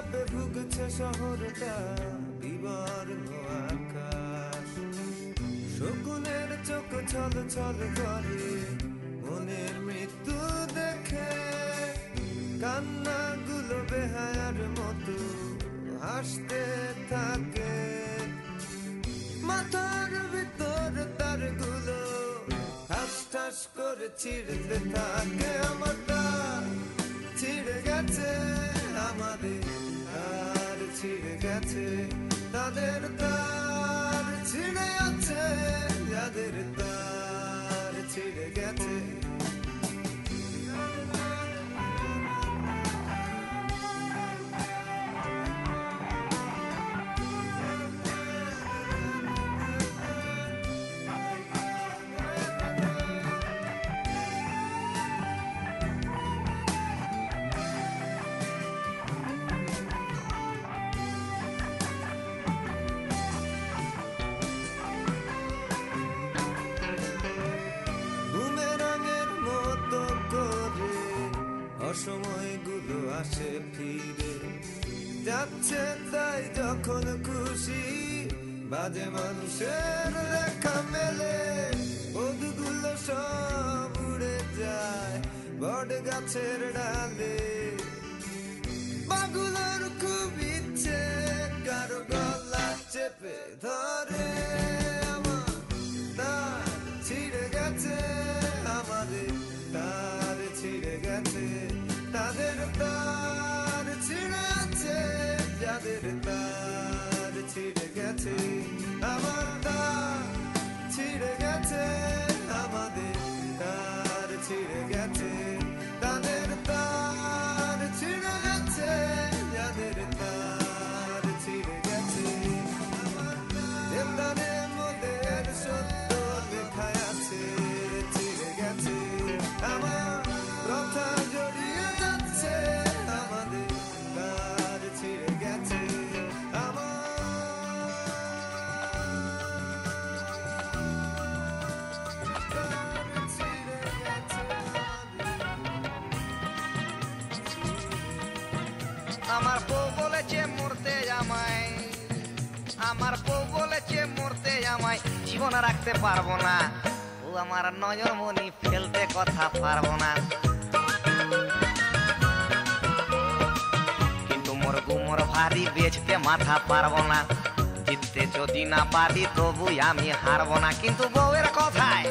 চাপে ভুগছে শহরটা, বিবর্ণ আকাশ। শকুনের চোখ ছল ছল করে মনের মৃত্যু দেখে, কান্নাগুলো বেহায়ার মতো হাসতে থাকে। মাথার ভিতর তারগুলো ঠাস ঠাস করে ছিঁড়তে থাকে। আমারটা ছিঁড়ে গেছে, আমাদের তার ছিঁড়ে গেছে, তাদের তার ছিঁড়ে আছে, যাদের তার ছিঁড়ে গেছে। সময়গুলো আসে ফিরে যাচ্ছে, তাই যখন খুশি বাজে মানুষের রেখা মেলে। ওগুলো সব উড়ে যায় বট গাছের ডালে। পাগুলোর খুব ইচ্ছে কারো গলা চেপে ধরে। আমার তার ছিঁড়ে গেছে, আমাদের তার ছিঁড়ে গেছে, তাদের তার ছিঁড়ে আছে, যাদের তার ছিঁড়ে গেছে। আমার তার ছিঁড়ে গেছে, আমাদের তার ছিঁড়ে গেছে, তাদের তার ছিঁড়ে গেছে, যাদের তার ছিঁড়ে গেছে। তাদের মোদের সত্য লেখা আছে, ছিঁড়ে গেছে। আমার কথা জড়িয়ে যাচ্ছে, আমাদের তার ছিঁড়ে গেছে। আমার বউ বলেছে মরতে আমায়, আমার বউ বলেছে মরতে আমায় জীবন রাখতে পারবো না। ও আমার নয়নমণি ফেলতে কথা পারবো না। কিন্তু মোর গুমর ভারী বেচতে মাথা পারবো না। জিততে যদি না পারি তবু আমি হারবো না। কিন্তু বউয়ের কথায়,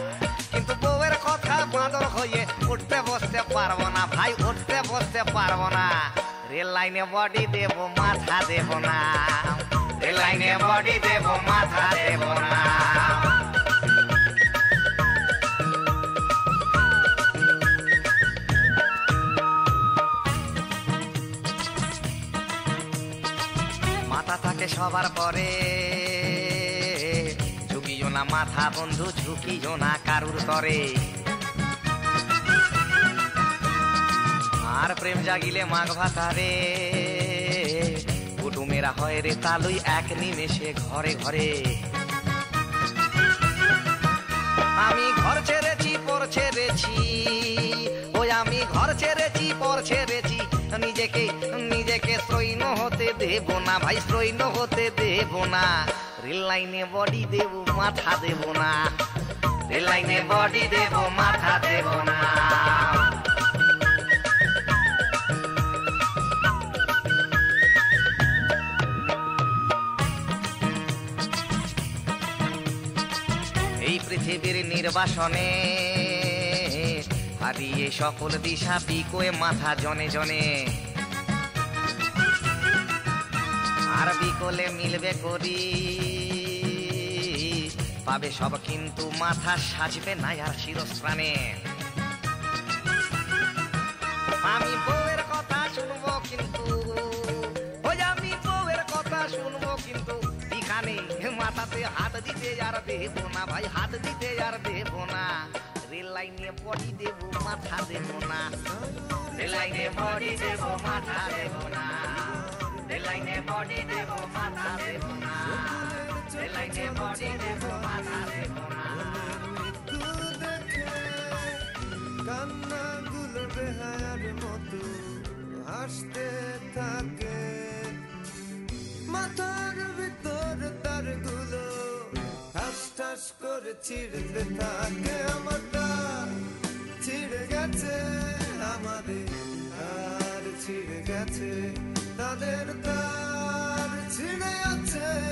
কিন্তু বউয়ের কথা বাঁদর হয়ে উঠতে বসতে পারবো না। ভাই উঠতে বসতে পারবো না। রেল লাইনে বডি দেব মাথা দেব না, রেল লাইনে বডি দেব মাথা দেব না। মাথা থাকে সবার পরে, ঝুঁকিও না মাথা বন্ধু, ঝুঁকিও না কারুর তরে। আর প্রেম জাগিলে মাঘ ভাতারে, কুটুমেরা হয় রে তালুই এক নিমেষে ঘরে ঘরে। আমি ঘর ছেড়েছি পর ছেড়েছি, ওই আমি ঘর ছেড়েছি পর ছেড়েছি। নিজেকে নিজেকে সৈন্য হতে দেব না, ভাই সৈন্য হতে দেব না। রেল লাইনে বডি দেব মাথা দেব না, রেল লাইনে বডি দেব মাথা দেব না। এই পৃথিবীর নির্বাসনে হারিয়ে সকল দিশা, পিকোয়ে মাথা জনে জনে। আর বিকলে মিলবে করি পাবে সব, কিন্তু মাথা সাজবে না আর শিরস্ত্রাণে। আমি বউয়ের কথা শুনবো কিন্তু, ওই আমি বউয়ের কথা শুনবো কিন্তু এখানে মাথাতে হাত দিতে আর দেব না, ভাই হাত দিতে আর দেব না। রেল লাইনে বডি দেব মাথা দেব না, রেল লাইনে বডি দেব মাথা দেব না, রেল লাইনে বডি দেব মাথা দেব না, রেল লাইনে বডি দেব মাথা দেব না। কান্নাগুলো বেহায়ার মতো হাসতে থাকে। বছর ছিঁড়তে থাকে আমার তার ছিঁড়ে গেছে আমাদের তার ছিঁড়ে গেছে তাদের তার ছিঁড়ে আছে